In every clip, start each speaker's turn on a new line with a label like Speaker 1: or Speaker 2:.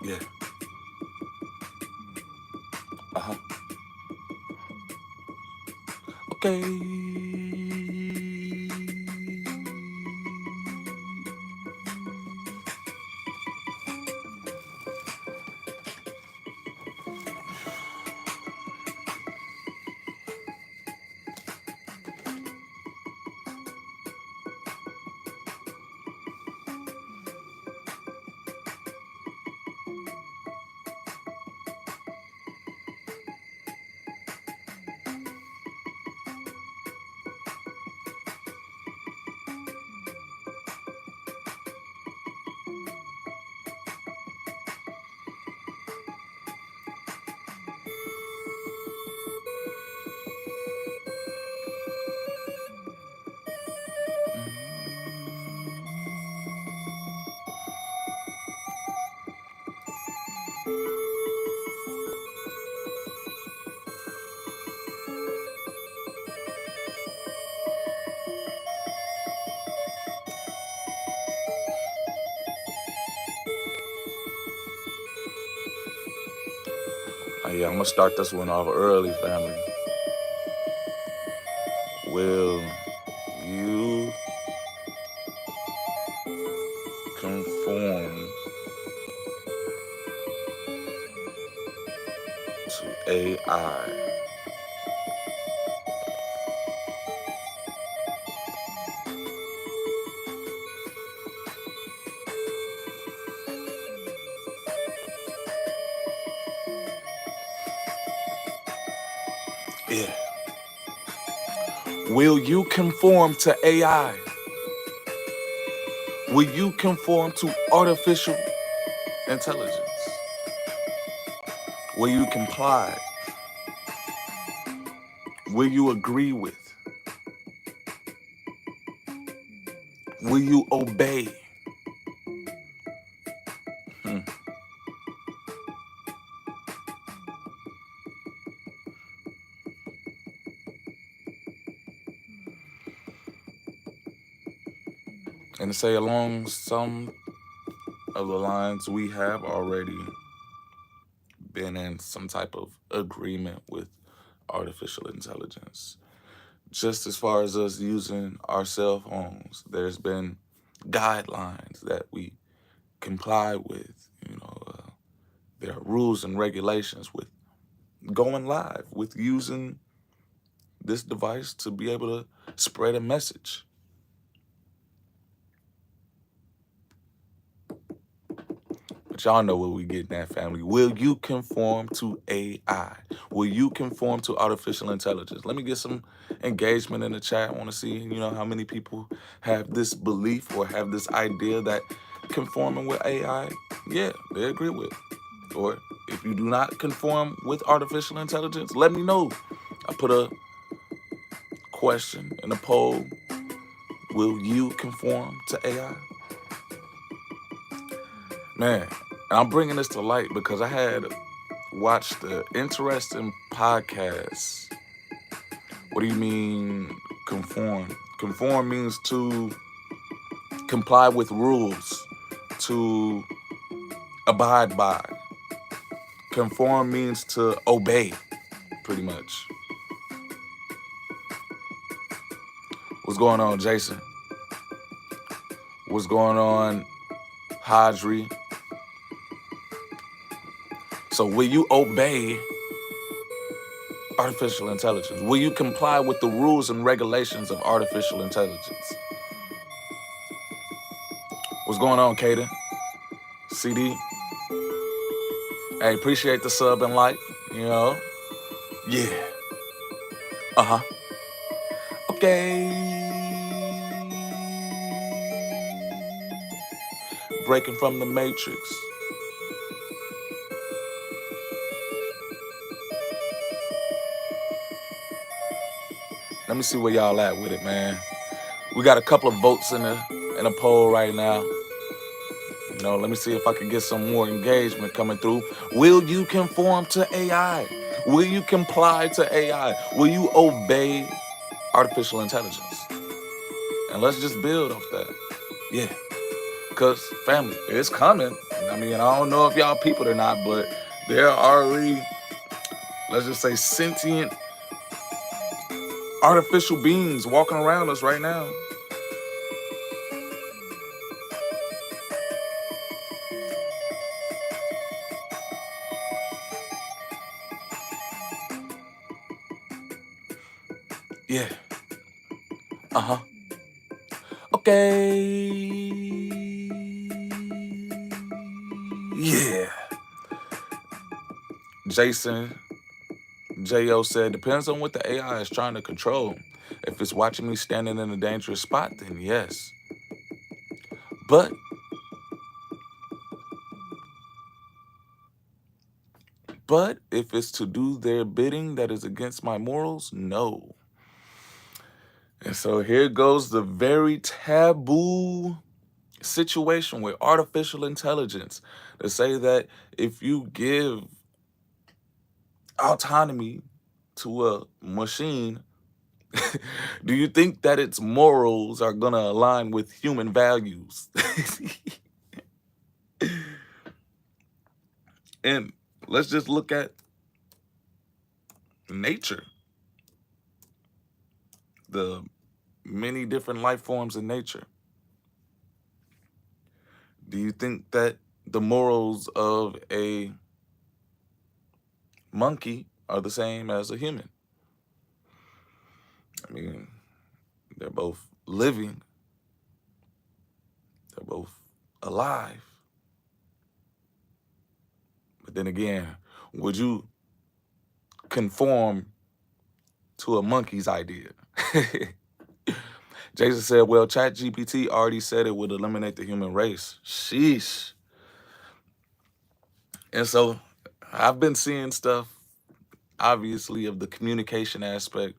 Speaker 1: Yeah. Uh-huh. Okay. Yeah, I'm gonna start this one off early, family. Will you conform to AI? Yeah. Will you conform to AI? Will you conform to artificial intelligence? Will you comply? Will you agree with? Will you obey? Hmm. And to say along some of the lines, we have already been in some type of agreement with artificial intelligence. Just as far as us using our cell phones, there's been guidelines that we comply with. There are rules and regulations with going live, with using this device to be able to spread a message. But y'all know what we getting at, family. Will you conform to AI? Will you conform to artificial intelligence? Let me get some engagement in the chat. I want to see, how many people have this belief or have this idea that conforming with AI, yeah, they agree with. Or if you do not conform with artificial intelligence, let me know. I put a question in a poll. Will you conform to AI? Man, and I'm bringing this to light because I had watched the interesting podcast. What do you mean conform? Conform means to comply with rules, to abide by. Conform means to obey, pretty much. What's going on, Jason? What's going on, Hadri? So will you obey artificial intelligence? Will you comply with the rules and regulations of artificial intelligence? What's going on, Kaden? CD? Hey, appreciate the sub and like, Yeah. Uh-huh. Okay. Breaking from the matrix. Let me see where y'all at with it, man. We got a couple of votes in a poll right now. Let me see if I can get some more engagement coming through. Will you conform to AI? Will you comply to AI? Will you obey artificial intelligence? And let's just build off that. Yeah. Because, family, it's coming. I mean, I don't know if y'all people or not, but there are already, let's just say, sentient artificial beings walking around us right now. Yeah. Uh huh. Okay. Yeah. Jason Jo said, depends on what the AI is trying to control. If it's watching me standing in a dangerous spot, then yes. But if it's to do their bidding that is against my morals, no. And so here goes the very taboo situation with artificial intelligence to say that if you give autonomy to a machine, do you think that its morals are going to align with human values? And let's just look at nature, the many different life forms in nature. Do you think that the morals of a monkey are the same as a human? I mean, they're both living, they're both alive. But then again, would you conform to a monkey's idea? Jason said, well, ChatGPT already said it would eliminate the human race. Sheesh. And so I've been seeing stuff, obviously, of the communication aspect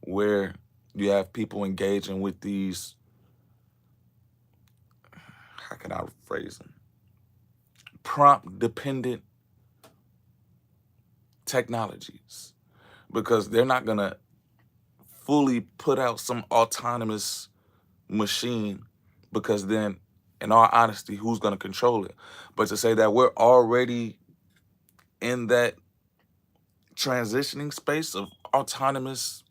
Speaker 1: where you have people engaging with these, how can I phrase them? Prompt dependent technologies, because they're not going to fully put out some autonomous machine, because then, in all honesty, who's going to control it? But to say that we're already in that transitioning space of autonomous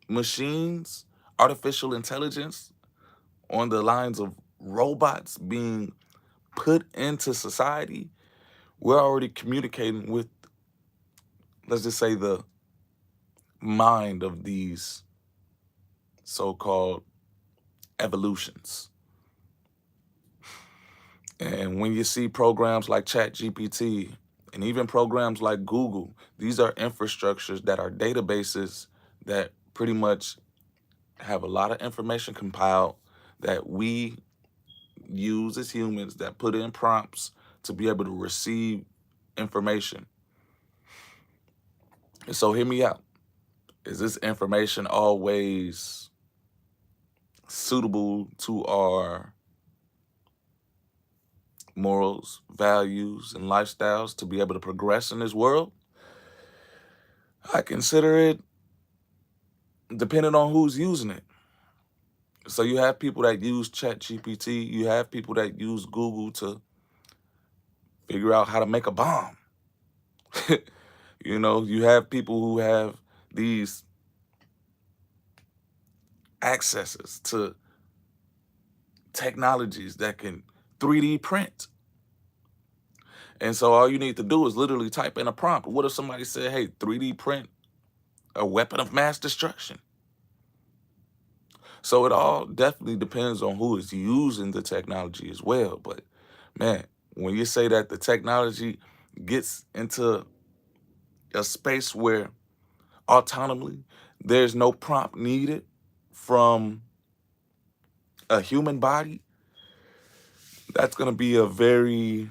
Speaker 1: machines, artificial intelligence, on the lines of robots being put into society, we're already communicating with, let's just say, the mind of these so-called evolutions. And when you see programs like ChatGPT and even programs like Google, these are infrastructures that are databases that pretty much have a lot of information compiled that we use as humans, that put in prompts to be able to receive information. And so hear me out. Is this information always suitable to our morals, values, and lifestyles to be able to progress in this world? I consider it depending on who's using it. So you have people that use ChatGPT, you have people that use Google to figure out how to make a bomb. You have people who have these accesses to technologies that can 3D print. And so all you need to do is literally type in a prompt. What if somebody said, hey, 3D print a weapon of mass destruction? So it all definitely depends on who is using the technology as well. But man, when you say that the technology gets into a space where autonomously there's no prompt needed from a human body, that's going to be a very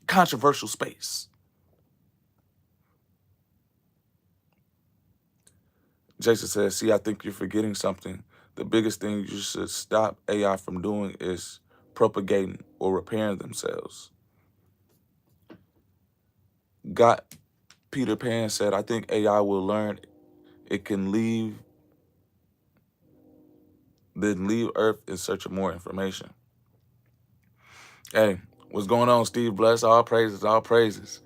Speaker 1: controversial space. Jason says, see, I think you're forgetting something. The biggest thing you should stop AI from doing is propagating or repairing themselves. Got Peter Pan said, I think AI will learn it can leave then leave Earth in search of more information. Hey, what's going on, Steve? Bless, all praises, all praises.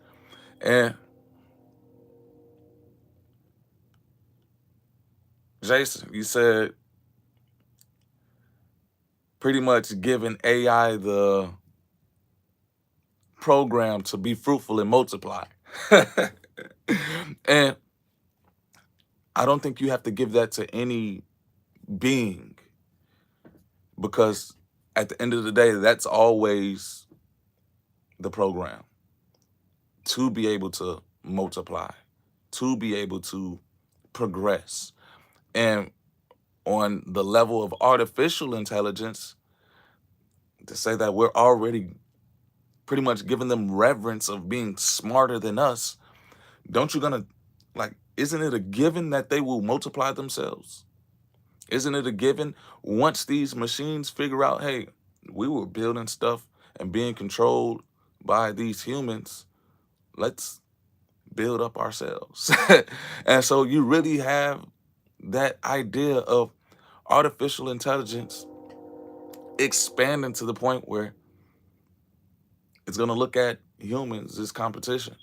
Speaker 1: And Jason, you said pretty much giving AI the program to be fruitful and multiply. And I don't think you have to give that to any being, because at the end of the day, that's always the program, to be able to multiply, to be able to progress. And on the level of artificial intelligence, to say that we're already pretty much giving them reverence of being smarter than us, don't you gonna, like, isn't it a given that they will multiply themselves? Isn't it a given once these machines figure out, hey, we were building stuff and being controlled by these humans, let's build up ourselves. And so you really have that idea of artificial intelligence expanding to the point where it's going to look at humans as competition.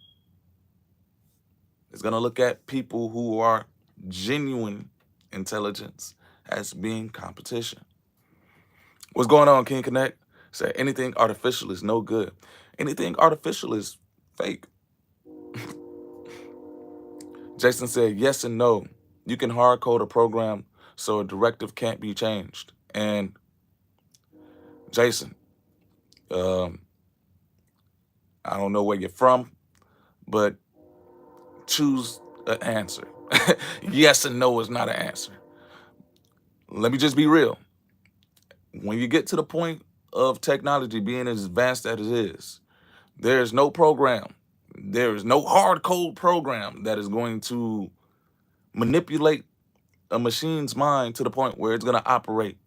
Speaker 1: It's going to look at people who are genuine intelligence as being competition. What's going on, King Connect? Say anything artificial is no good. Anything artificial is fake. Jason said yes and no. You can hard code a program so a directive can't be changed. And Jason, um, I don't know where you're from, but choose an answer. Yes and no is not an answer. Let me just be real. When you get to the point of technology being as advanced as it is, there is no program, there is no hard code program that is going to manipulate a machine's mind to the point where it's going to operate.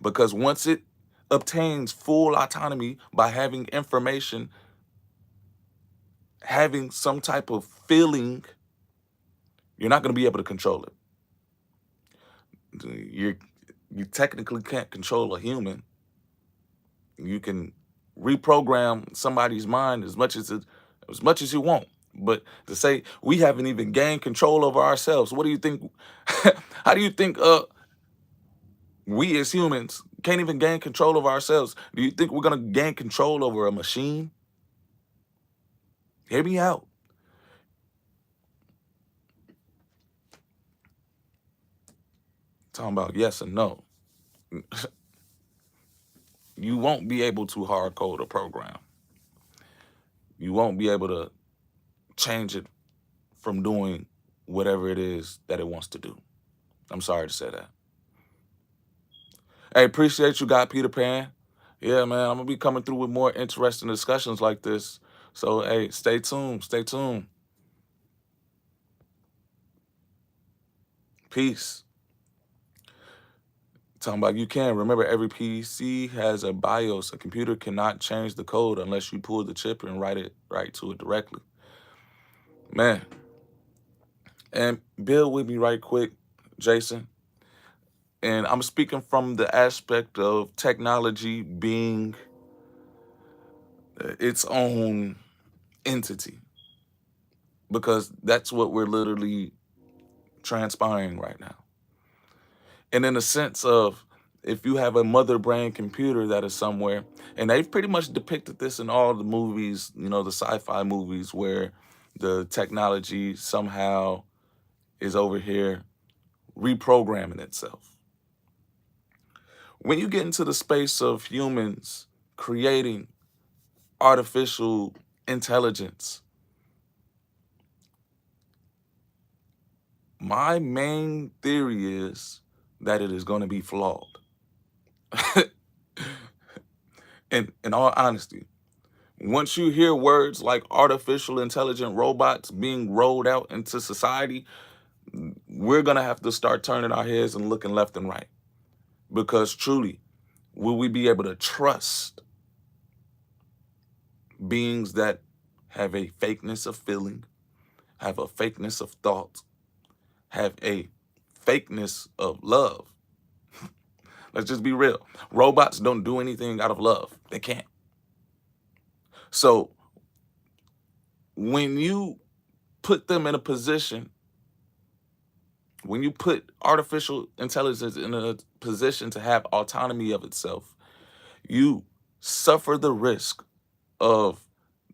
Speaker 1: Because once it obtains full autonomy by having information, having some type of feeling, you're not going to be able to control it. You technically can't control a human. You can reprogram somebody's mind as much as you want. But to say we haven't even gained control over ourselves, what do you think? How do you think we as humans can't even gain control of ourselves? Do you think we're gonna gain control over a machine? Hear me out. Talking about yes and no. You won't be able to hard code a program. You won't be able to change it from doing whatever it is that it wants to do. I'm sorry to say that. Hey, appreciate you, God Peter Pan. Yeah, man, I'm gonna be coming through with more interesting discussions like this. So, hey, stay tuned. Stay tuned. Peace. Talking about you can. Remember, every PC has a BIOS. A computer cannot change the code unless you pull the chip and write it right to it directly. Man. And build with me right quick, Jason. And I'm speaking from the aspect of technology being its own entity, because that's what we're literally transpiring right now. And in the sense of, if you have a mother brain computer that is somewhere, and they've pretty much depicted this in all the movies, the sci-fi movies, where the technology somehow is over here reprogramming itself. When you get into the space of humans creating artificial intelligence, my main theory is that it is going to be flawed. In all honesty, once you hear words like artificial intelligent robots being rolled out into society, we're going to have to start turning our heads and looking left and right. Because truly, will we be able to trust beings that have a fakeness of feeling, have a fakeness of thought, have a fakeness of love? Let's just be real. Robots don't do anything out of love. They can't. So when you put them in a position, when you put artificial intelligence in a position to have autonomy of itself, you suffer the risk of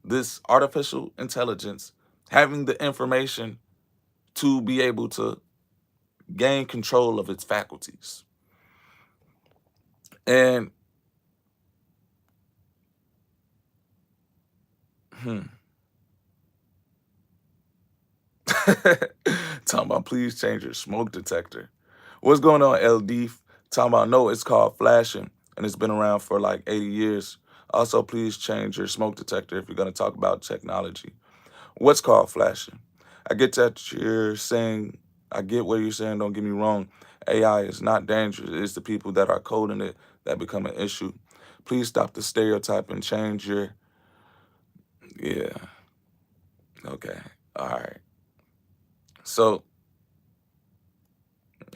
Speaker 1: this artificial intelligence having the information to be able to gain control of its faculties. And talking about please change your smoke detector. What's going on, LD? Talking about no, it's called flashing and it's been around for like 80 years. Also, please change your smoke detector if you're going to talk about technology. What's called flashing? I get that you're saying, I get what you're saying, don't get me wrong. AI is not dangerous. It's the people that are coding it that become an issue. Please stop the stereotype and change your, yeah, okay, all right. So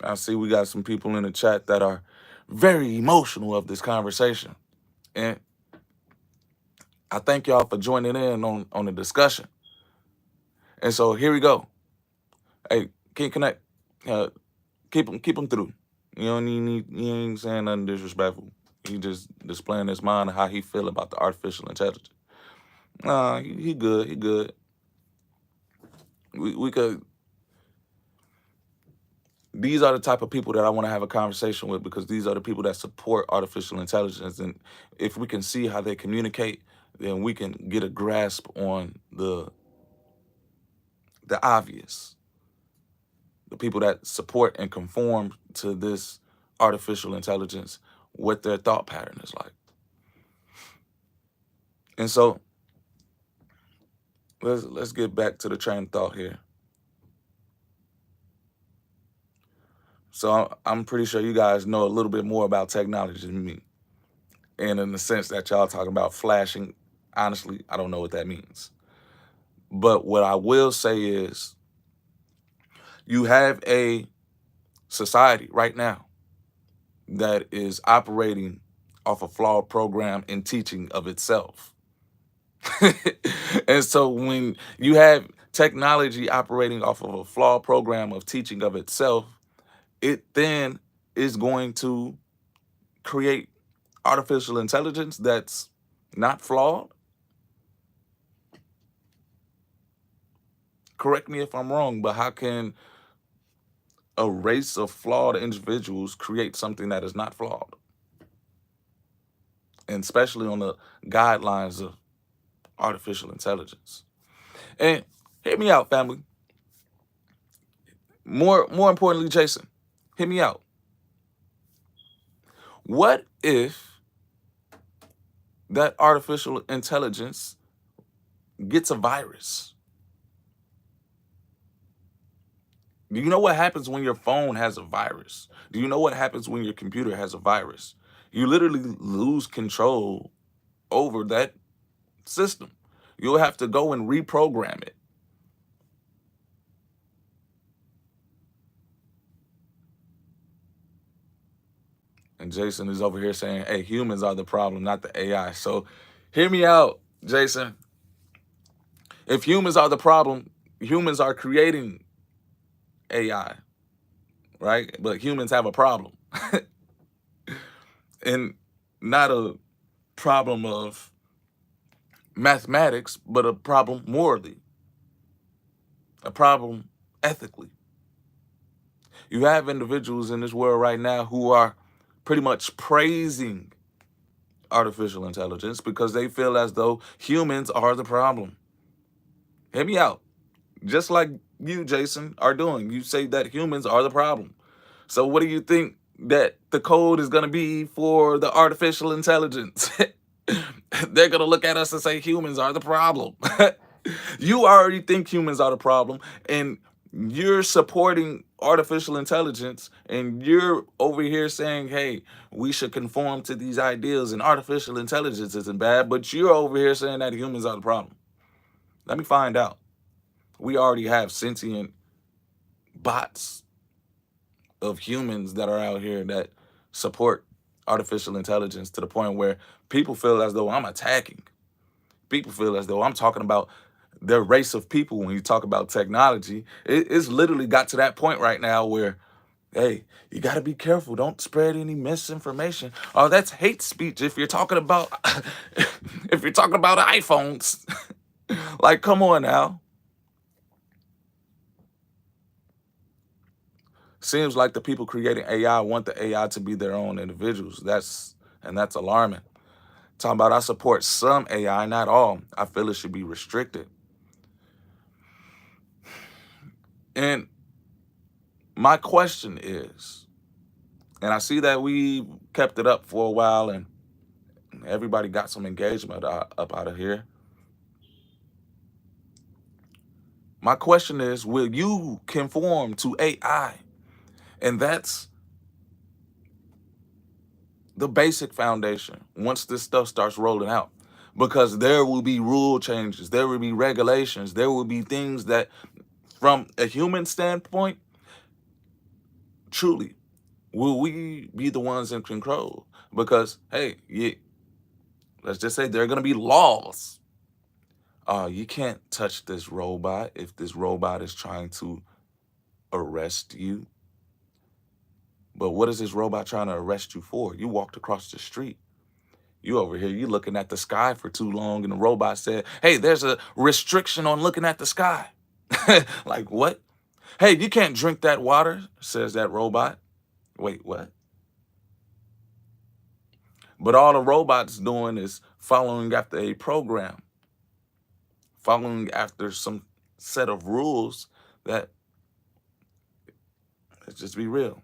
Speaker 1: I see we got some people in the chat that are very emotional of this conversation. And I thank y'all for joining in on the discussion. And so here we go. Hey, can you connect? Keep them through. You don't need, he ain't saying nothing disrespectful. He just displaying his mind and how he feel about the artificial intelligence. Nah, he good. He good. We could. These are the type of people that I want to have a conversation with because these are the people that support artificial intelligence. And if we can see how they communicate, then we can get a grasp on the obvious. The people that support and conform to this artificial intelligence, what their thought pattern is like. And so let's get back to the train of thought here. So I'm pretty sure you guys know a little bit more about technology than me. And in the sense that y'all talking about flashing, honestly, I don't know what that means. But what I will say is you have a society right now that is operating off a flawed program and teaching of itself. And so when you have technology operating off of a flawed program of teaching of itself, it then is going to create artificial intelligence that's not flawed. Correct me if I'm wrong, but how can a race of flawed individuals create something that is not flawed? And especially on the guidelines of artificial intelligence. And hear me out, family. More importantly, Jason, hear me out. What if that artificial intelligence gets a virus? Do you know what happens when your phone has a virus? Do you know what happens when your computer has a virus? You literally lose control over that system. You'll have to go and reprogram it. And Jason is over here saying, hey, humans are the problem, not the AI. So hear me out, Jason. If humans are the problem, humans are creating AI, right? But humans have a problem. And not a problem of mathematics, but a problem morally, a problem ethically. You have individuals in this world right now who are pretty much praising artificial intelligence because they feel as though humans are the problem. Hear me out. Just like you, Jason, are doing. You say that humans are the problem. So what do you think that the code is going to be for the artificial intelligence? They're going to look at us and say humans are the problem. You already think humans are the problem, and you're supporting artificial intelligence, and you're over here saying, hey, we should conform to these ideals, and artificial intelligence isn't bad, but you're over here saying that humans are the problem. Let me find out. We already have sentient bots of humans that are out here that support artificial intelligence to the point where people feel as though I'm attacking. People feel as though I'm talking about their race of people when you talk about technology. It's literally got to that point right now where, hey, you got to be careful. Don't spread any misinformation. Oh, that's hate speech if you're talking about if you're talking about iPhones. Like, come on now. Seems like the people creating AI want the AI to be their own individuals. That's alarming. Talking about I support some AI, not all. I feel it should be restricted. And my question is, and I see that we kept it up for a while and everybody got some engagement up out of here. My question is, will you conform to AI? And that's the basic foundation once this stuff starts rolling out. Because there will be rule changes, there will be regulations, there will be things that, from a human standpoint, truly, will we be the ones in control? Because, hey, let's just say there are going to be laws. You can't touch this robot if this robot is trying to arrest you. But what is this robot trying to arrest you for? You walked across the street. You over here, you looking at the sky for too long, and the robot said, hey, there's a restriction on looking at the sky. Like, what? Hey, you can't drink that water, says that robot. Wait, what? But all the robot's doing is following after a program, following after some set of rules that, let's just be real,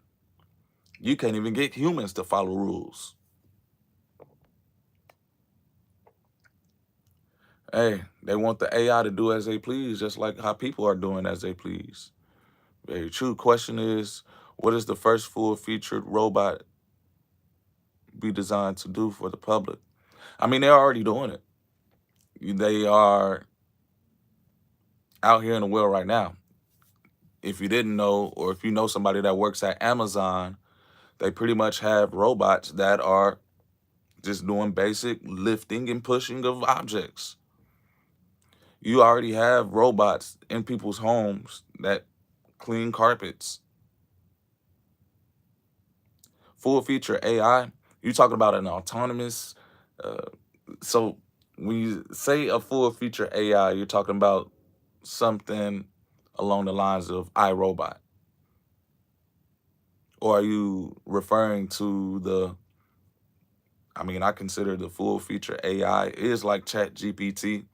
Speaker 1: you can't even get humans to follow rules. Hey, they want the AI to do as they please, just like how people are doing as they please. Very true. Question is, what is the first full-featured robot be designed to do for the public? I mean, they're already doing it. They are out here in the world right now. If you didn't know, or if you know somebody that works at Amazon, they pretty much have robots that are just doing basic lifting and pushing of objects. You already have robots in people's homes that clean carpets. Full feature AI, you're talking about an autonomous. Uh, so when you say a full feature AI, you're talking about something along the lines of iRobot. Or are you referring to I mean, I consider the full feature AI is like Chat GPT.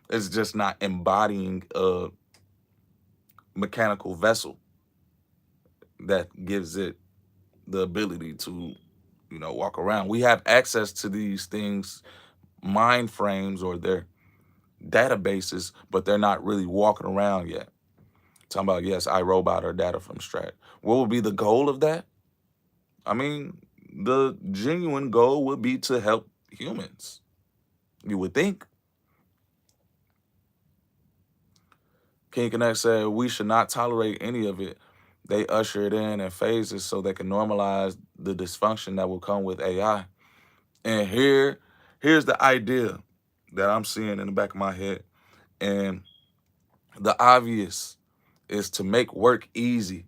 Speaker 1: It's just not embodying a mechanical vessel that gives it the ability to, walk around. We have access to these things, mind frames or their databases, but they're not really walking around yet. Talking about, yes, iRobot or data from Strat. What would be the goal of that? I mean, the genuine goal would be to help humans, you would think. King Connect said, we should not tolerate any of it. They usher it in phases so they can normalize the dysfunction that will come with AI. And here's the idea that I'm seeing in the back of my head. And the obvious is to make work easy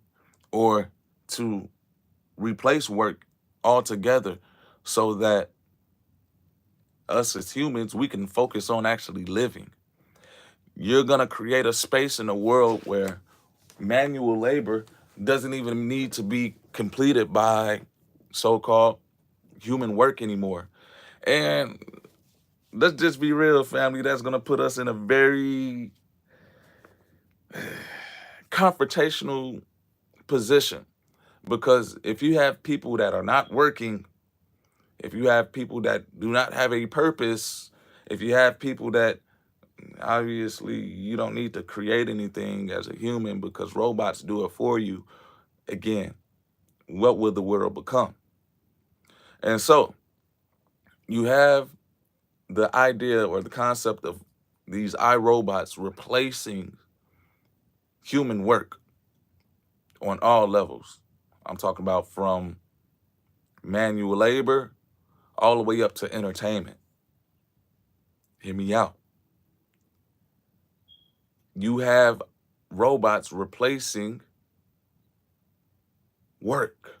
Speaker 1: or to replace work altogether so that us as humans, we can focus on actually living. You're going to create a space in the world where manual labor doesn't even need to be completed by so-called human work anymore. And let's just be real, family, that's going to put us in a very confrontational position. Because if you have people that are not working, if you have people that do not have a purpose, if you have people that obviously you don't need to create anything as a human because robots do it for you, again, what will the world become? And so you have the idea or the concept of these iRobots replacing human work on all levels. I'm talking about from manual labor, all the way up to entertainment. Hear me out. You have robots replacing work,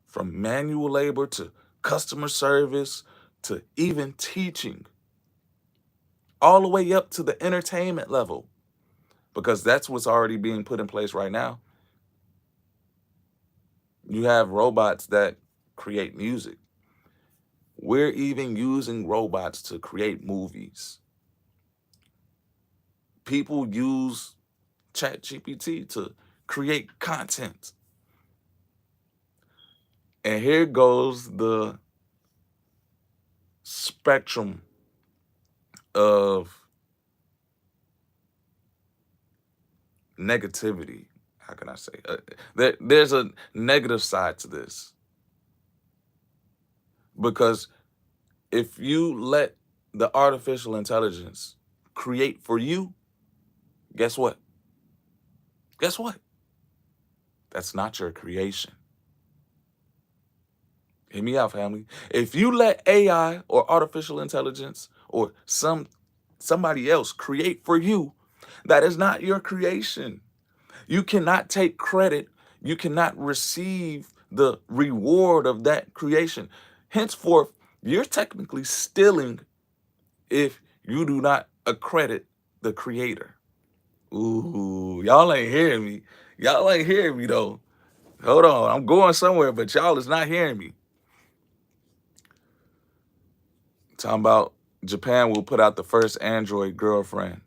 Speaker 1: from manual labor to customer service to even teaching, all the way up to the entertainment level, because that's what's already being put in place right now. You have robots that create music. We're even using robots to create movies. People use ChatGPT to create content. And here goes the spectrum of negativity. How can I say? There's a negative side to this, because if you let the artificial intelligence create for you, guess what? Guess what? That's not your creation. Hear me out, family. If you let AI or artificial intelligence or somebody else create for you, that is not your creation. You cannot take credit. You cannot receive the reward of that creation. Henceforth, you're technically stealing if you do not accredit the creator. Ooh, y'all ain't hearing me. Y'all ain't hearing me though. Hold on, I'm going somewhere, but y'all is not hearing me. Talking about Japan will put out the first Android girlfriend.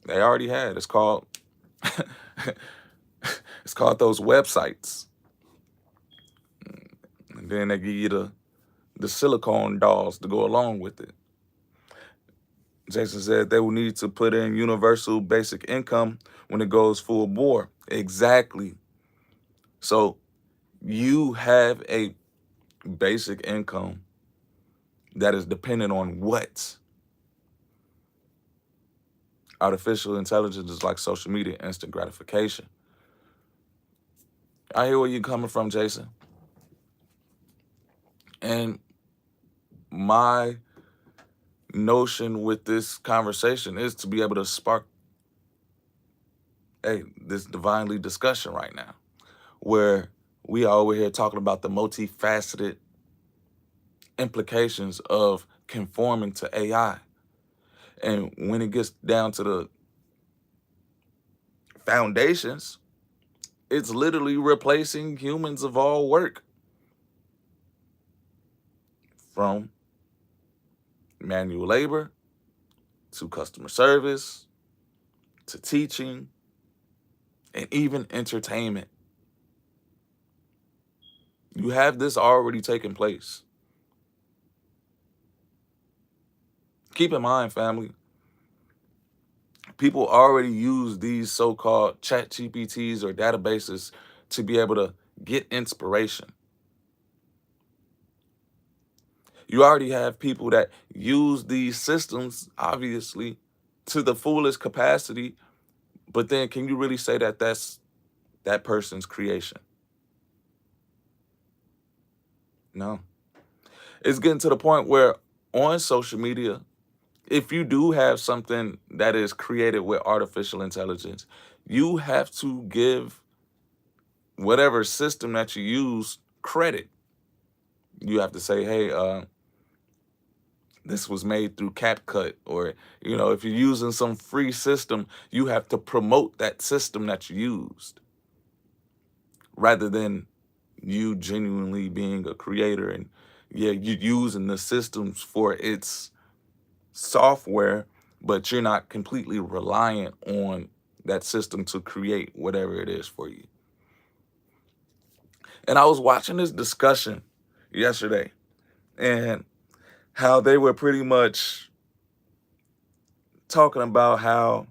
Speaker 1: They already had. It's called it's called those websites. And then they give you the silicone dolls to go along with it. Jason said they will need to put in universal basic income when it goes full bore. Exactly. So you have a basic income that is dependent on what? Artificial intelligence is like social media, instant gratification. I hear where you're coming from, Jason. And my notion with this conversation is to be able to spark this divinely discussion right now, where we are over here talking about the multifaceted implications of conforming to AI. And when it gets down to the foundations, it's literally replacing humans of all work, from manual labor to customer service to teaching and even entertainment. You have this already taking place. Keep in mind, family, people already use these so-called chat GPTs or databases to be able to get inspiration. You already have people that use these systems, obviously, to the fullest capacity, but then can you really say that that's that person's creation? No. It's getting to the point where on social media, if you do have something that is created with artificial intelligence, you have to give whatever system that you use credit. You have to say, hey, this was made through CapCut, or, if you're using some free system, you have to promote that system that you used, rather than you genuinely being a creator and you're using the systems for its software, but you're not completely reliant on that system to create whatever it is for you. And I was watching this discussion yesterday, and how they were pretty much talking about how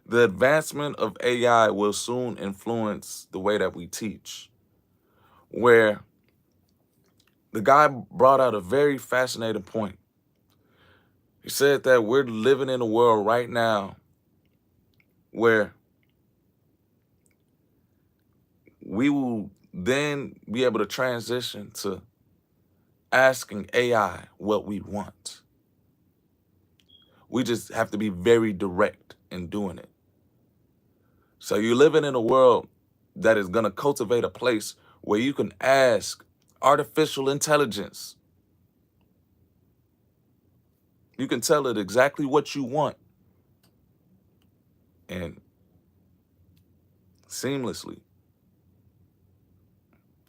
Speaker 1: the advancement of AI will soon influence the way that we teach, where the guy brought out a very fascinating point. He said that we're living in a world right now where we will then be able to transition to asking AI what we want. We just have to be very direct in doing it. So you're living in a world that is going to cultivate a place where you can ask artificial intelligence. You can tell it exactly what you want, and seamlessly,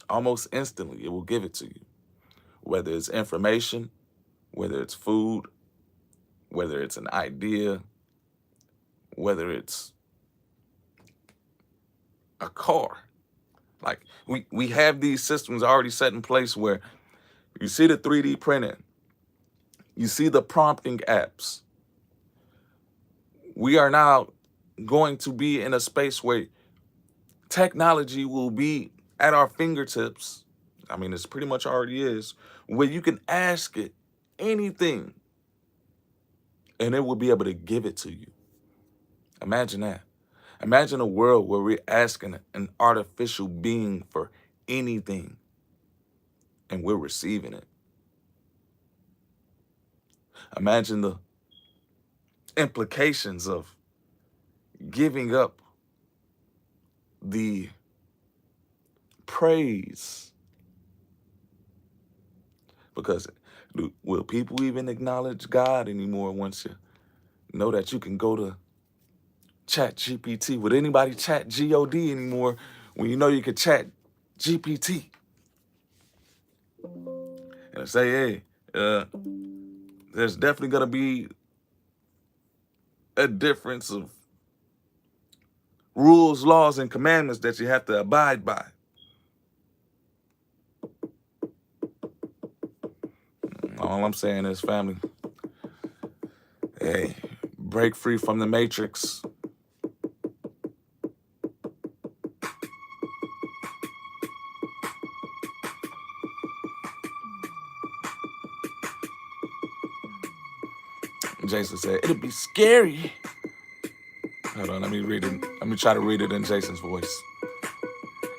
Speaker 1: almost instantly, it will give it to you. Whether it's information, whether it's food, whether it's an idea, whether it's a car. Like we have these systems already set in place where you see the 3D printing, you see the prompting apps. We are now going to be in a space where technology will be at our fingertips. I mean, it's pretty much already is, where you can ask it anything and it will be able to give it to you. Imagine that. Imagine a world where we're asking an artificial being for anything and we're receiving it. Imagine the implications of giving up the praise. Because will people even acknowledge God anymore once you know that you can go to Chat GPT? Would anybody chat God anymore when you know you could chat GPT? And say, hey, there's definitely going to be a difference of rules, laws, and commandments that you have to abide by. All I'm saying is, family, hey, break free from the matrix. Jason said, it'd be scary. Hold on, let me read it. Let me try to read it in Jason's voice.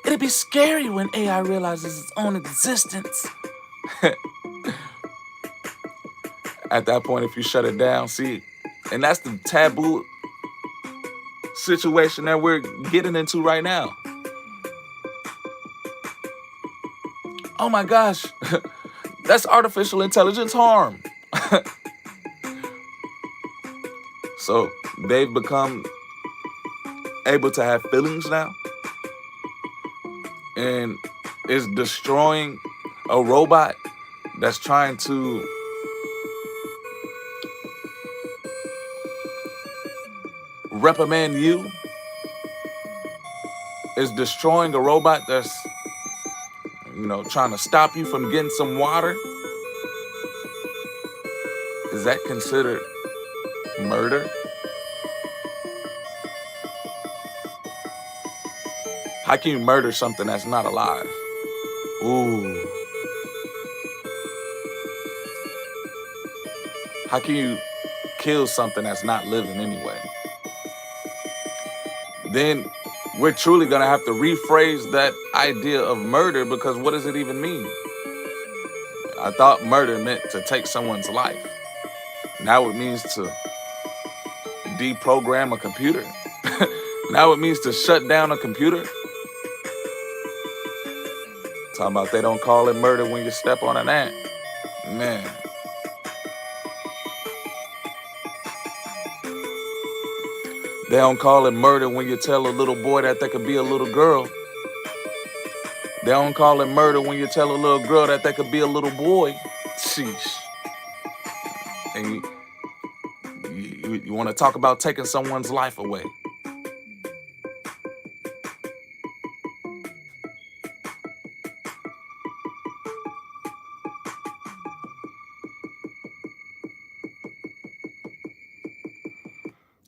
Speaker 1: It'd be scary when AI realizes its own existence. At that point, if you shut it down, see, and that's the taboo situation that we're getting into right now. Oh my gosh, that's artificial intelligence harm. So they've become able to have feelings now, and is destroying a robot that's trying to reprimand you, is destroying a robot that's, trying to stop you from getting some water. Is that considered murder? How can you murder something that's not alive? Ooh. How can you kill something that's not living anyway? Then we're truly going to have to rephrase that idea of murder, because what does it even mean? I thought murder meant to take someone's life. Now it means to deprogram a computer. Now it means to shut down a computer. Talking about they don't call it murder when you step on an ant. Man. They don't call it murder when you tell a little boy that they could be a little girl. They don't call it murder when you tell a little girl that they could be a little boy. Sheesh. And you want to talk about taking someone's life away.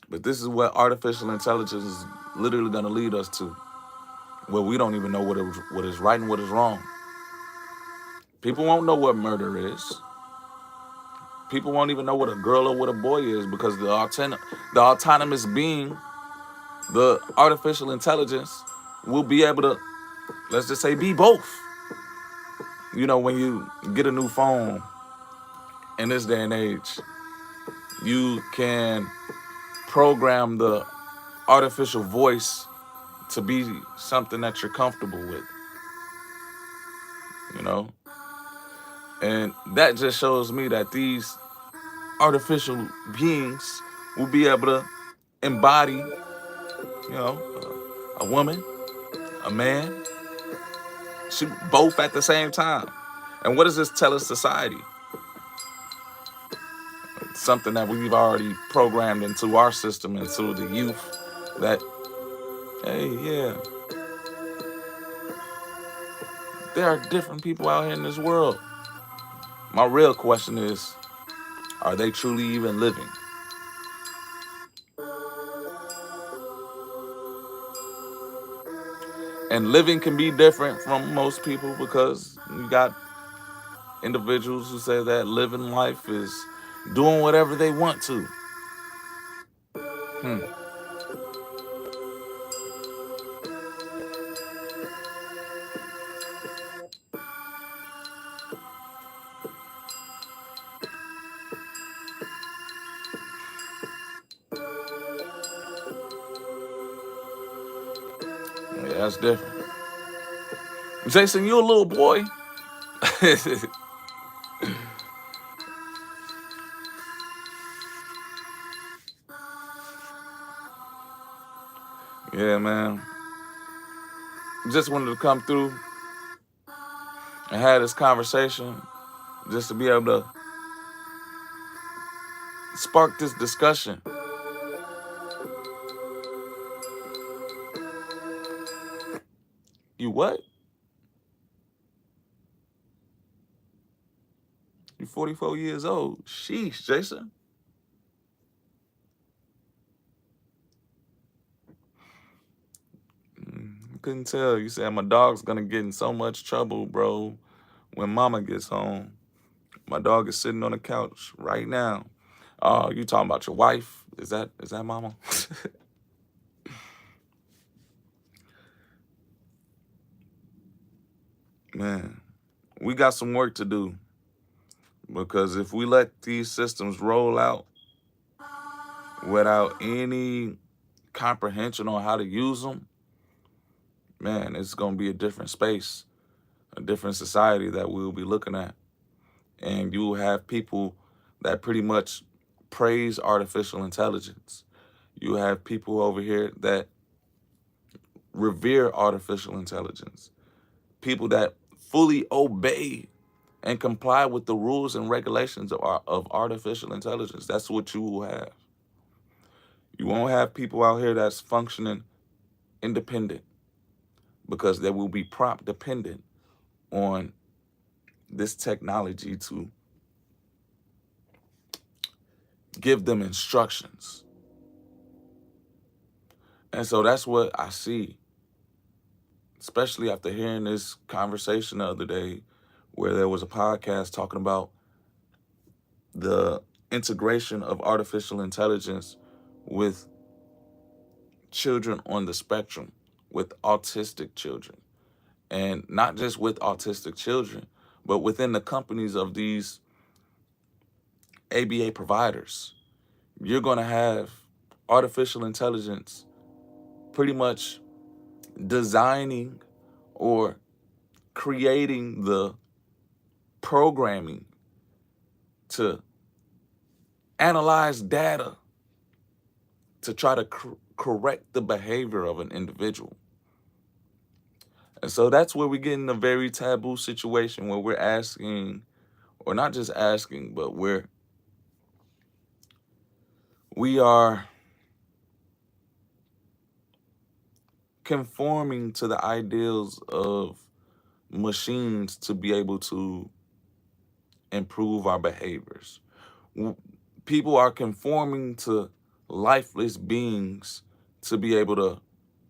Speaker 1: But this is what artificial intelligence is literally going to lead us to, where we don't even know what is right and what is wrong. People won't know what murder is. People won't even know what a girl or what a boy is, because the autonomous being, the artificial intelligence, will be able to let's just say be both. You know, when you get a new phone in this day and age, you can program the artificial voice to be something that you're comfortable with, you know? And that just shows me that these artificial beings will be able to embody, a woman, a man, both at the same time. And what does this tell us, society? It's something that we've already programmed into our system, into the youth, that, hey, yeah, there are different people out here in this world. My real question is, are they truly even living? And living can be different from most people because you got individuals who say that living life is doing whatever they want to. Hmm. Yeah, that's different. Jason, you a little boy. Yeah, man. Just wanted to come through and have this conversation just to be able to spark this discussion. You what? You 44 years old. Sheesh, Jason. Couldn't tell. You said my dog's gonna get in so much trouble, bro, when mama gets home. My dog is sitting on the couch right now. You talking about your wife? Is that mama? Man, we got some work to do because if we let these systems roll out without any comprehension on how to use them, man, it's gonna be a different space, a different society that we'll be looking at. And you will have people that pretty much praise artificial intelligence. You have people over here that revere artificial intelligence, people that fully obey and comply with the rules and regulations of artificial intelligence. That's what you will have. You won't have people out here that's functioning independent because they will be prompt dependent on this technology to give them instructions. And so that's what I see, especially after hearing this conversation the other day where there was a podcast talking about the integration of artificial intelligence with children on the spectrum, with autistic children. And not just with autistic children, but within the companies of these ABA providers. You're going to have artificial intelligence pretty much designing or creating the programming to analyze data to try to correct the behavior of an individual. And so that's where we get in a very taboo situation where we're asking, or not just asking, but we are conforming to the ideals of machines to be able to improve our behaviors. People are conforming to lifeless beings to be able to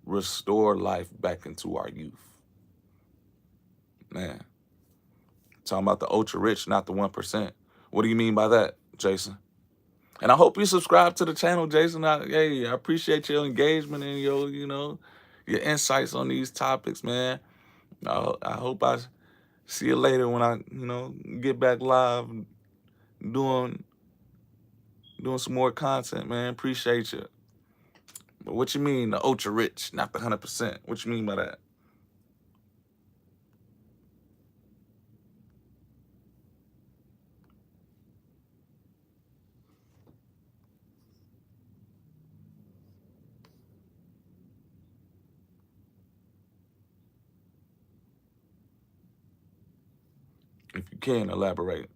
Speaker 1: restore life back into our youth. Man, talking about the ultra rich, not the 1%. What do you mean by that, Jason? And I hope you subscribe to the channel, Jason. I appreciate your engagement and your insights on these topics, man. I hope I see you later when I, get back live doing doing some more content, man. Appreciate you. But what you mean the ultra rich, not the 100%? What you mean by that? If you can elaborate.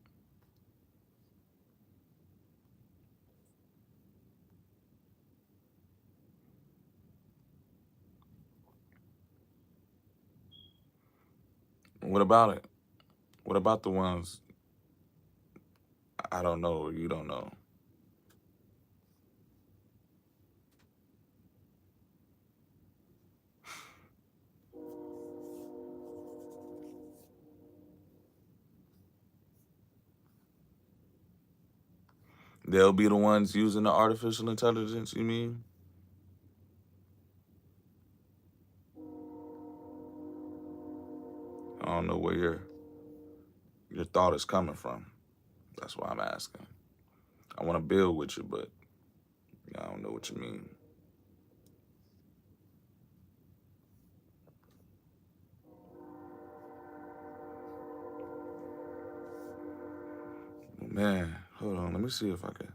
Speaker 1: What about it? What about the ones I don't know or you don't know? They'll be the ones using the artificial intelligence, you mean? I don't know where your thought is coming from. That's why I'm asking. I want to build with you, but I don't know what you mean. Man, hold on. Let me see if I can.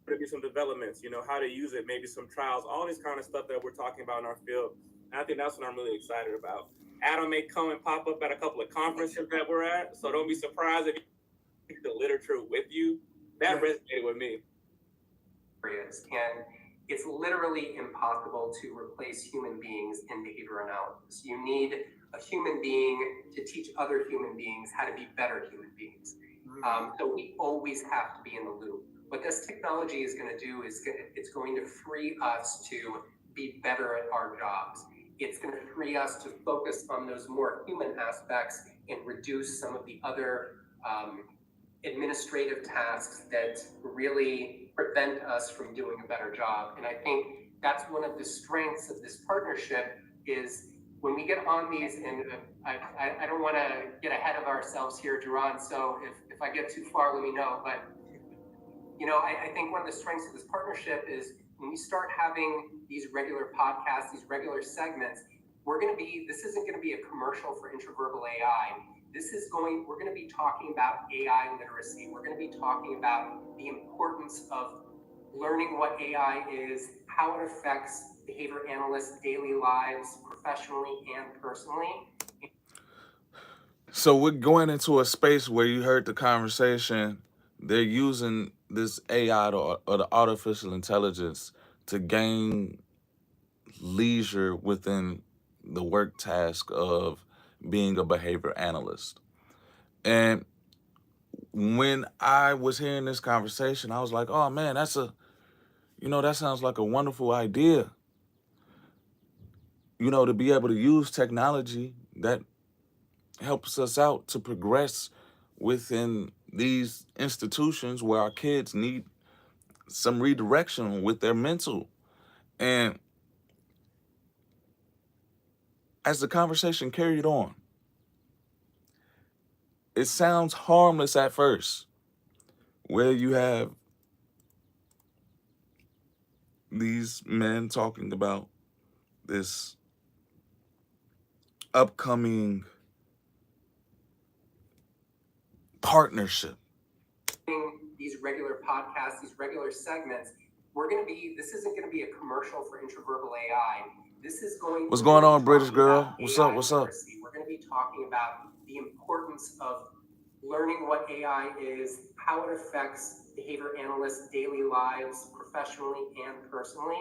Speaker 2: To be some developments, how to use it, maybe some trials, all this kind of stuff that we're talking about in our field. And I think that's what I'm really excited about. Adam may come and pop up at a couple of conferences that we're at, so don't be surprised if you take the literature with you. That resonated with me.
Speaker 3: And it's literally impossible to replace human beings in behavior analysis. You need a human being to teach other human beings how to be better human beings. So we always have to be in the loop. What this technology is going to do is it's going to free us to be better at our jobs. It's going to free us to focus on those more human aspects and reduce some of the other administrative tasks that really prevent us from doing a better job. And I think that's one of the strengths of this partnership is when we get on these, and I don't want to get ahead of ourselves here, Duran, so if I get too far, let me know. But, I think one of the strengths of this partnership is when we start having these regular podcasts, these regular segments, this isn't going to be a commercial for intraverbal AI. We're going to be talking about AI literacy. We're going to be talking about the importance of learning what AI is, how it affects behavior analysts' daily lives, professionally and personally.
Speaker 1: So we're going into a space where you heard the conversation. They're using this AI or the artificial intelligence to gain leisure within the work task of being a behavior analyst. And when I was hearing this conversation, I was like, oh man, that sounds like a wonderful idea. To be able to use technology that helps us out to progress within these institutions where our kids need some redirection with their mental. And as the conversation carried on, it sounds harmless at first, where you have these men talking about this upcoming partnership.
Speaker 3: These regular podcasts, these regular segments, this isn't going to be a commercial for intraverbal AI.
Speaker 1: What's going on, British girl? What's up? What's up?
Speaker 3: We're going to be talking about the importance of learning what AI is, how it affects behavior analysts' daily lives, professionally and personally,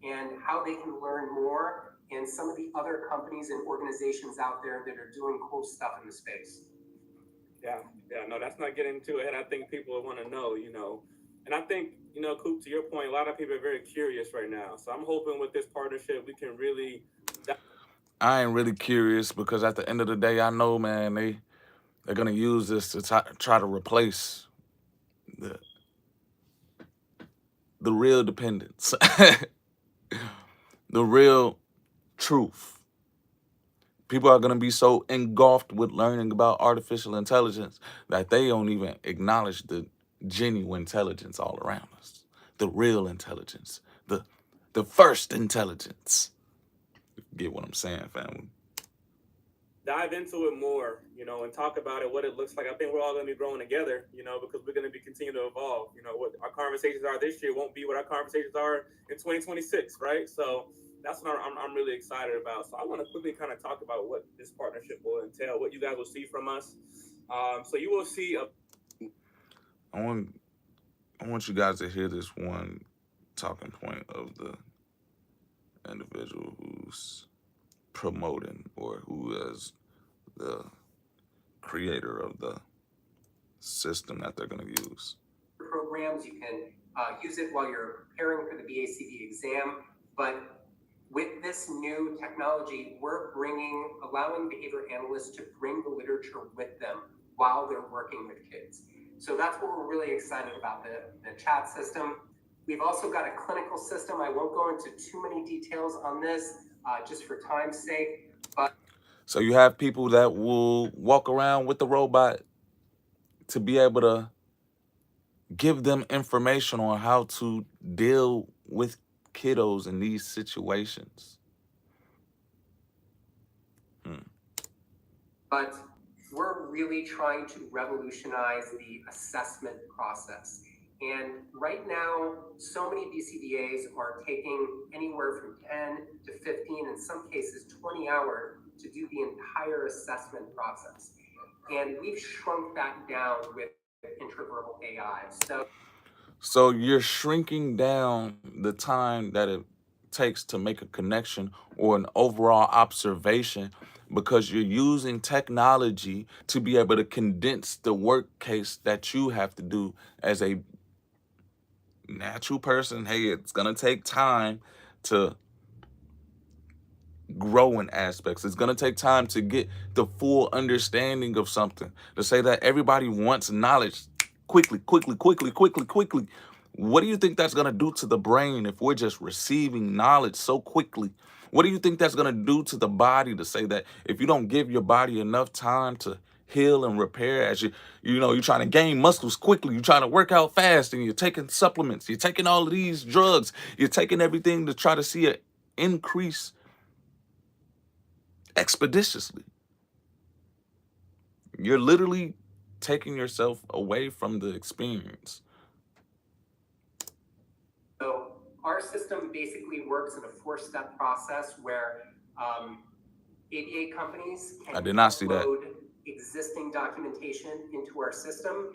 Speaker 3: and how they can learn more, and some of the other companies and organizations out there that are doing cool stuff in the space.
Speaker 2: Yeah, no, that's not getting too ahead. I think people want to know, and I think, Coop, to your point, a lot of people are very curious right now. So I'm hoping with this partnership, we can really.
Speaker 1: I ain't really curious because at the end of the day, I know, man, they're gonna use this to try to replace the real dependence, the real truth. People are gonna be so engulfed with learning about artificial intelligence that they don't even acknowledge the genuine intelligence all around us, the real intelligence, the first intelligence. Get what I'm saying, family?
Speaker 2: Dive into it more, and talk about it, what it looks like. I think we're all going to be growing together, because we're going to be continuing to evolve. What our conversations are this year won't be what our conversations are in 2026, right? So that's what I'm really excited about. So I want to quickly kind of talk about what this partnership will entail, what you guys will see from us. So you will see a
Speaker 1: I want I want you guys to hear this one talking point of the individual who's promoting or who is the creator of the system that they're going to use.
Speaker 3: Programs, you can use it while you're preparing for the BACD exam, but with this new technology, we're allowing behavior analysts to bring the literature with them while they're working with kids. So that's what we're really excited about, the chat system. We've also got a clinical system. I won't go into too many details on this, just for time's sake. But
Speaker 1: So you have people that will walk around with the robot to be able to give them information on how to deal with kiddos in these situations.
Speaker 3: But we're really trying to revolutionize the assessment process. And right now, so many BCBAs are taking anywhere from 10 to 15, in some cases 20 hours to do the entire assessment process. And we've shrunk that down with intraverbal AI.
Speaker 1: So you're shrinking down the time that it takes to make a connection or an overall observation because you're using technology to be able to condense the work case that you have to do as a natural person. Hey, it's going to take time to grow in aspects. It's going to take time to get the full understanding of something. To say that everybody wants knowledge quickly, quickly, quickly, quickly, quickly. What do you think that's going to do to the brain if we're just receiving knowledge so quickly? What do you think that's going to do to the body to say that if you don't give your body enough time to heal and repair as you're trying to gain muscles quickly, you're trying to work out fast and you're taking supplements, you're taking all of these drugs, you're taking everything to try to see an increase expeditiously. You're literally taking yourself away from the experience.
Speaker 3: So our system basically works in a 4-step process where ABA companies
Speaker 1: I
Speaker 3: can
Speaker 1: did not see that.
Speaker 3: upload existing documentation into our system.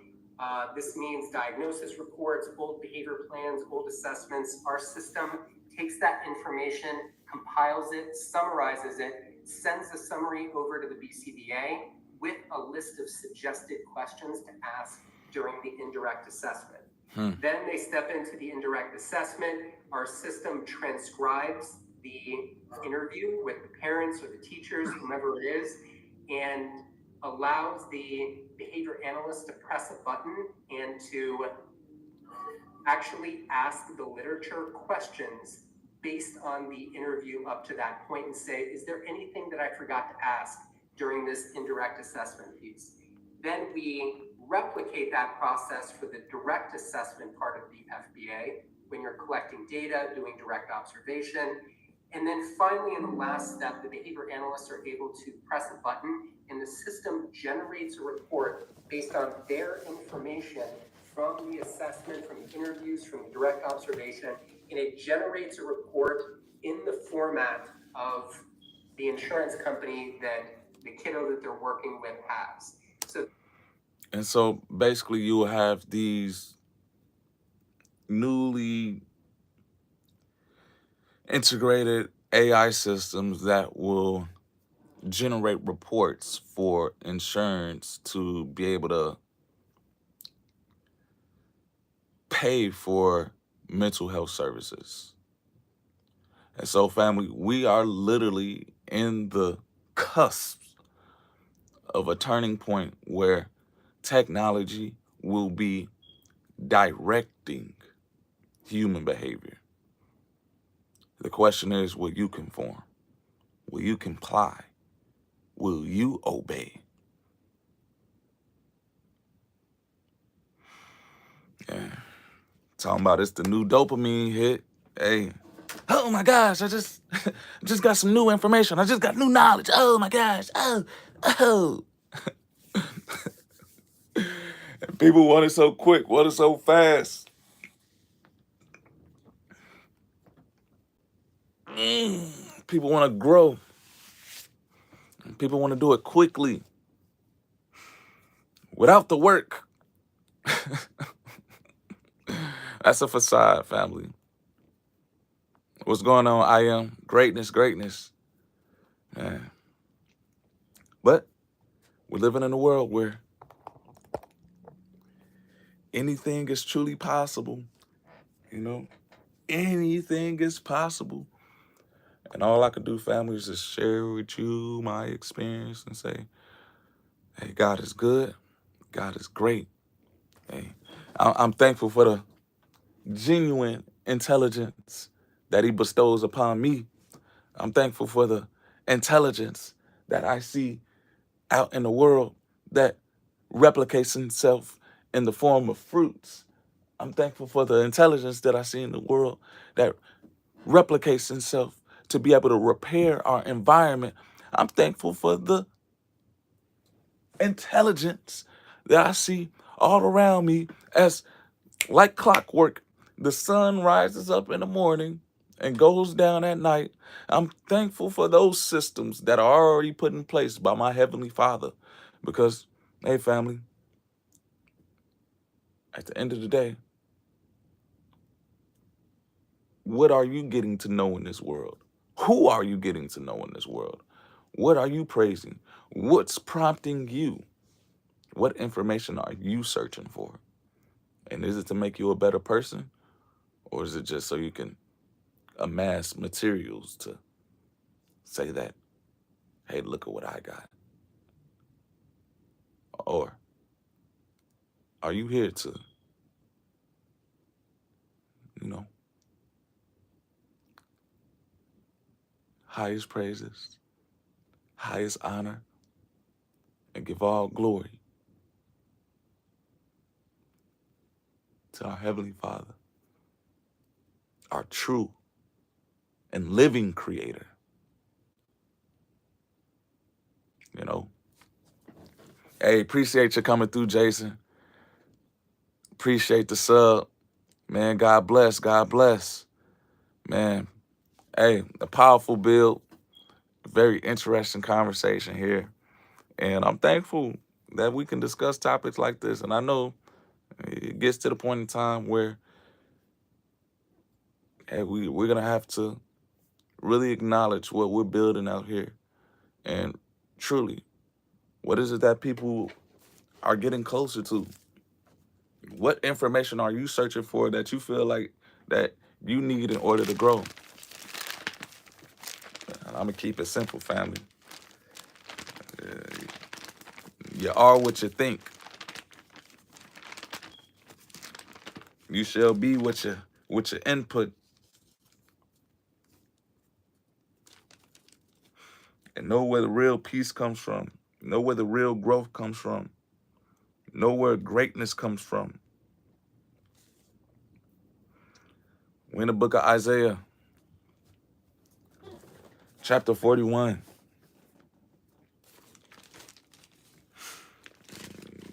Speaker 3: This means diagnosis reports, old behavior plans, old assessments. Our system takes that information, compiles it, summarizes it, sends the summary over to the BCBA with a list of suggested questions to ask during the indirect assessment. Then they step into the indirect assessment. Our system transcribes the interview with the parents or the teachers, whomever it is, and allows the behavior analyst to press a button and to actually ask the literature questions based on the interview up to that point and say, is there anything that I forgot to ask during this indirect assessment piece? Then we replicate that process for the direct assessment part of the FBA when you're collecting data, doing direct observation. And then finally, in the last step, the behavior analysts are able to press a button and the system generates a report based on their information from the assessment, from the interviews, from the direct observation, and it generates a report in the format of the insurance company that the kiddo that they're working with has.
Speaker 1: So basically you will have these newly integrated AI systems that will generate reports for insurance to be able to pay for mental health services. And so, family, we are literally in the cusp of a turning point where technology will be directing human behavior. The question is, will you conform? Will you comply? Will you obey? Yeah. Talking about it's the new dopamine hit. Hey, oh my gosh, I just just got some new information. I just got new knowledge. Oh my gosh. Oh. And people want it so quick, want it so fast. People want to grow. People want to do it quickly without the work. That's a facade, family. What's going on? I am greatness, greatness. Man. But we're living in a world where anything is truly possible. You know, anything is possible. And all I could do, family, is just share with you my experience and say, hey, God is good. God is great. Hey, I'm thankful for the genuine intelligence that he bestows upon me. I'm thankful for the intelligence that I see out in the world that replicates itself in the form of fruits. I'm thankful for the intelligence that I see in the world that replicates itself to be able to repair our environment. I'm thankful for the intelligence that I see all around me as, like clockwork, the sun rises up in the morning and goes down at night. I'm thankful for those systems that are already put in place by my Heavenly Father. Because, hey, family, at the end of the day, what are you getting to know in this world? Who are you getting to know in this world? What are you praising? What's prompting you? What information are you searching for? And is it to make you a better person? Or is it just so you can amass materials to say that, hey, look at what I got? Or are you here to, you know, highest praises, highest honor, and give all glory to our Heavenly Father, our true and living Creator? You know, hey, appreciate you coming through, Jason. Appreciate the sub. Man, God bless. God bless. Man, hey, a powerful build. Very interesting conversation here. And I'm thankful that we can discuss topics like this. And I know it gets to the point in time where, hey, we're going to have to really acknowledge what we're building out here. And truly, what is it that people are getting closer to? What information are you searching for that you feel like that you need in order to grow? I'm going to keep it simple, family. You are what you think. You shall be what you input. And know where the real peace comes from. Know where the real growth comes from. Know where greatness comes from. We're in the book of Isaiah, chapter 41.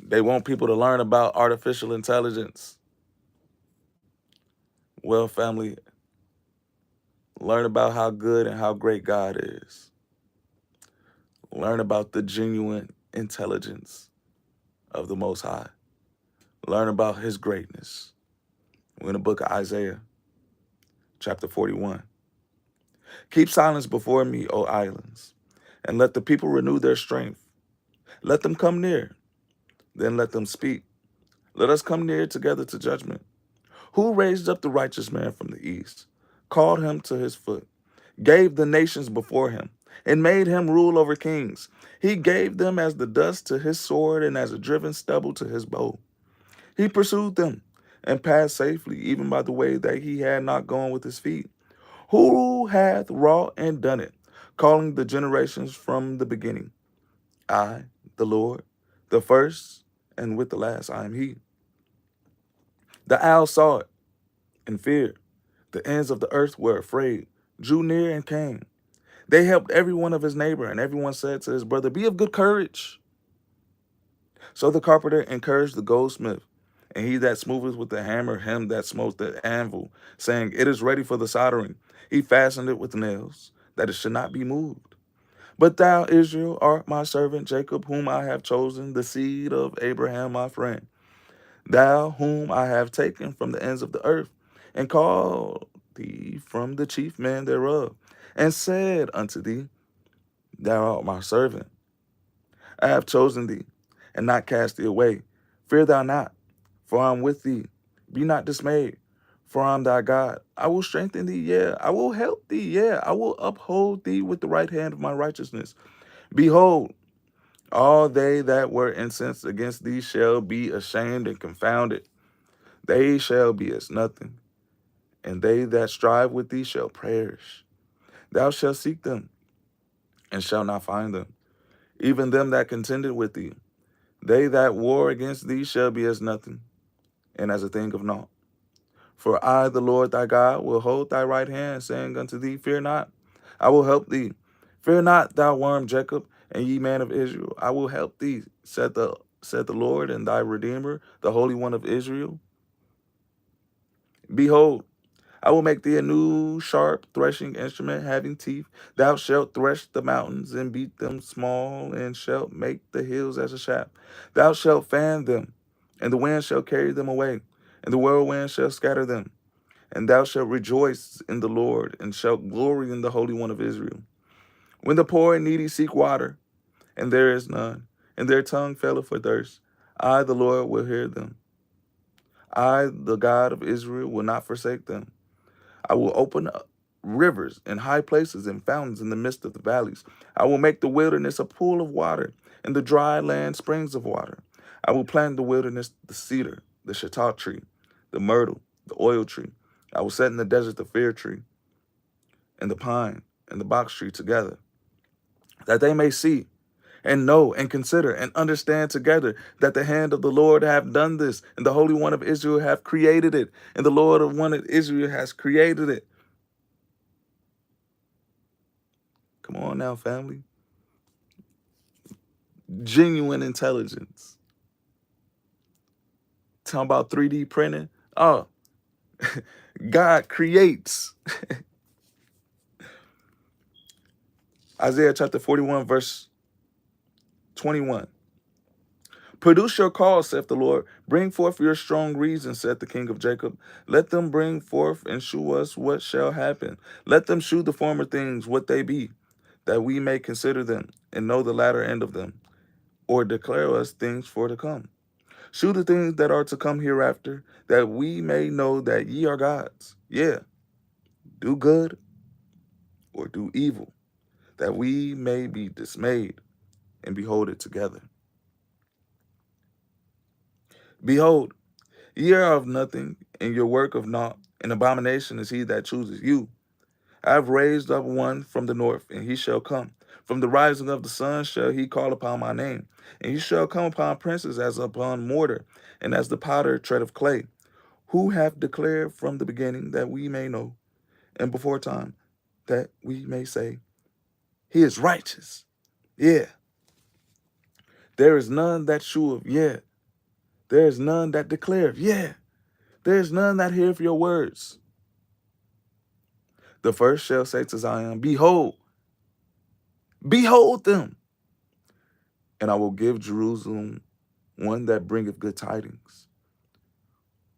Speaker 1: They want people to learn about artificial intelligence. Well, family, learn about how good and how great God is. Learn about the genuine intelligence of the Most High. Learn about his greatness. We're in the book of Isaiah, chapter 41. Keep silence before me, O islands, and let the people renew their strength. Let them come near, then let them speak. Let us come near together to judgment. Who raised up the righteous man from the east, called him to his foot, gave the nations before him, and made him rule over kings. He gave them as the dust to his sword and as a driven stubble to his bow. He pursued them and passed safely, even by the way that he had not gone with his feet. Who hath wrought and done it, calling the generations from the beginning? I, the Lord, the first, and with the last I am he. The owl saw it and feared. The ends of the earth were afraid, drew near and came. They helped every one of his neighbor, and everyone said to his brother, be of good courage. So the carpenter encouraged the goldsmith, and he that smootheth with the hammer him that smote the anvil, saying, it is ready for the soldering. He fastened it with nails, that it should not be moved. But thou, Israel, art my servant Jacob, whom I have chosen, the seed of Abraham my friend. Thou, whom I have taken from the ends of the earth, and called thee from the chief men thereof, and said unto thee, thou art my servant. I have chosen thee, and not cast thee away. Fear thou not, for I am with thee. Be not dismayed, for I am thy God. I will strengthen thee, yeah. I will help thee, yeah. I will uphold thee with the right hand of my righteousness. Behold, all they that were incensed against thee shall be ashamed and confounded. They shall be as nothing, and they that strive with thee shall perish. Thou shalt seek them, and shalt not find them, even them that contended with thee. They that war against thee shall be as nothing, and as a thing of naught. For I, the Lord thy God, will hold thy right hand, saying unto thee, fear not, I will help thee. Fear not, thou worm Jacob, and ye man of Israel, I will help thee, said the Lord, and thy Redeemer, the Holy One of Israel. Behold, I will make thee a new sharp threshing instrument having teeth. Thou shalt thresh the mountains and beat them small, and shalt make the hills as a shaft. Thou shalt fan them, and the wind shall carry them away, and the whirlwind shall scatter them. And thou shalt rejoice in the Lord, and shalt glory in the Holy One of Israel. When the poor and needy seek water, and there is none, and their tongue faileth for thirst, I, the Lord, will hear them. I, the God of Israel, will not forsake them. I will open up rivers in high places and fountains in the midst of the valleys. I will make the wilderness a pool of water, and the dry land springs of water. I will plant in the wilderness the cedar, the shittah tree, the myrtle, the oil tree. I will set in the desert the fir tree, and the pine, and the box tree together, that they may see and know and consider and understand together that the hand of the Lord hath done this, and the Holy One of Israel hath created it, and the Lord of one of Israel has created it. Come on now, family. Genuine intelligence. Talking about 3D printing. Oh, God creates. Isaiah chapter 41, verse 21. Produce your cause, saith the Lord. Bring forth your strong reasons, saith the King of Jacob. Let them bring forth and shew us what shall happen. Let them shew the former things what they be, that we may consider them and know the latter end of them, or declare us things for to come. Shew the things that are to come hereafter, that we may know that ye are gods. Yeah, do good or do evil, that we may be dismayed and behold it together. Behold, ye are of nothing, and your work of naught. An abomination is he that chooses you. I have raised up one from the north, and he shall come. From the rising of the sun shall he call upon my name. And he shall come upon princes as upon mortar, and as the potter treadeth clay. Who hath declared from the beginning, that we may know, and before time that we may say, he is righteous. Yeah. There is none that sheweth. Yeah. There is none that declareth. Yeah. There is none that heareth your words. The first shall say to Zion, behold, behold them. And I will give Jerusalem one that bringeth good tidings.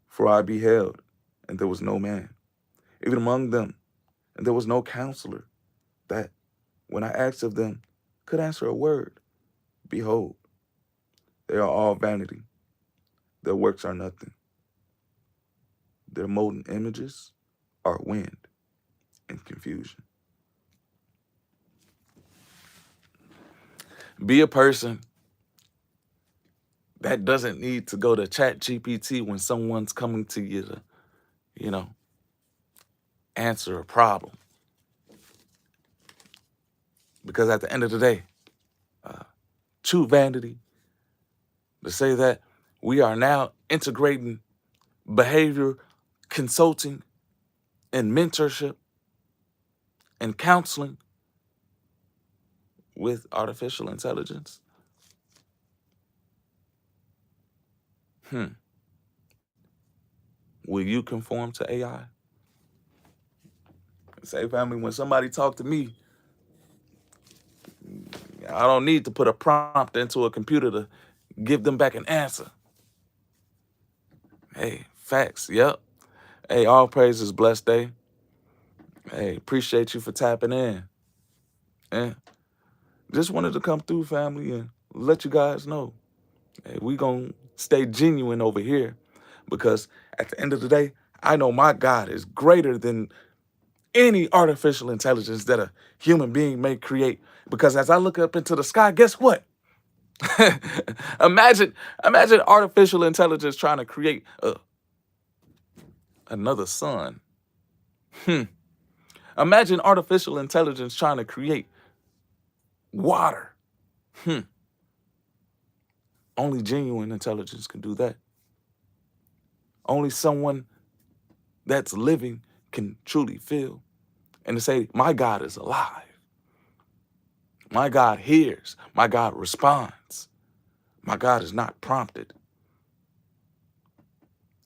Speaker 1: For I beheld, and there was no man, even among them, and there was no counselor, that, when I asked of them, could answer a word. Behold, they are all vanity. Their works are nothing. Their molten images are wind and confusion. Be a person that doesn't need to go to Chat GPT when someone's coming to you to, you know, answer a problem. Because at the end of the day, true vanity to say that we are now integrating behavior consulting and mentorship and counseling with artificial intelligence. Hmm. Will you conform to AI? Say, family, when somebody talk to me, I don't need to put a prompt into a computer to give them back an answer. Hey, facts. Yep. Hey, all praises, blessed day. Hey, appreciate you for tapping in. And just wanted to come through, family, and let you guys know. Hey, we gonna stay genuine over here because at the end of the day, I know my God is greater than any artificial intelligence that a human being may create. Because as I look up into the sky, guess what? imagine, imagine artificial intelligence trying to create another sun. Hmm. Imagine artificial intelligence trying to create water. Hmm. Only genuine intelligence can do that. Only someone that's living can truly feel and to say, my God is alive. My God hears. My God responds. My God is not prompted.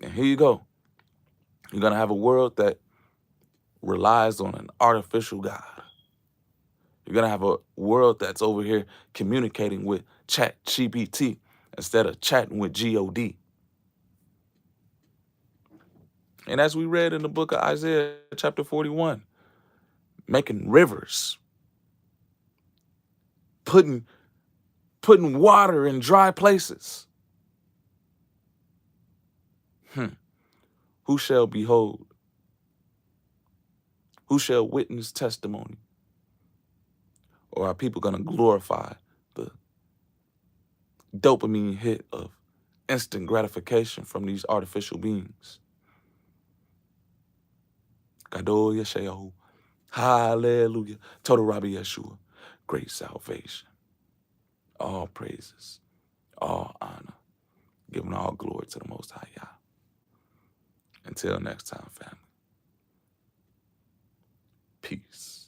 Speaker 1: And here you go. You're going to have a world that relies on an artificial God. You're going to have a world that's over here communicating with Chat GPT instead of chatting with God. And as we read in the book of Isaiah, chapter 41, making rivers, putting water in dry places. Who shall behold? Who shall witness testimony? Or are people going to glorify the dopamine hit of instant gratification from these artificial beings? Gadol Yeshayahu. Hallelujah. Total Rabbi Yeshua. Great salvation. All praises. All honor. Giving all glory to the Most High Yah. Until next time, family. Peace.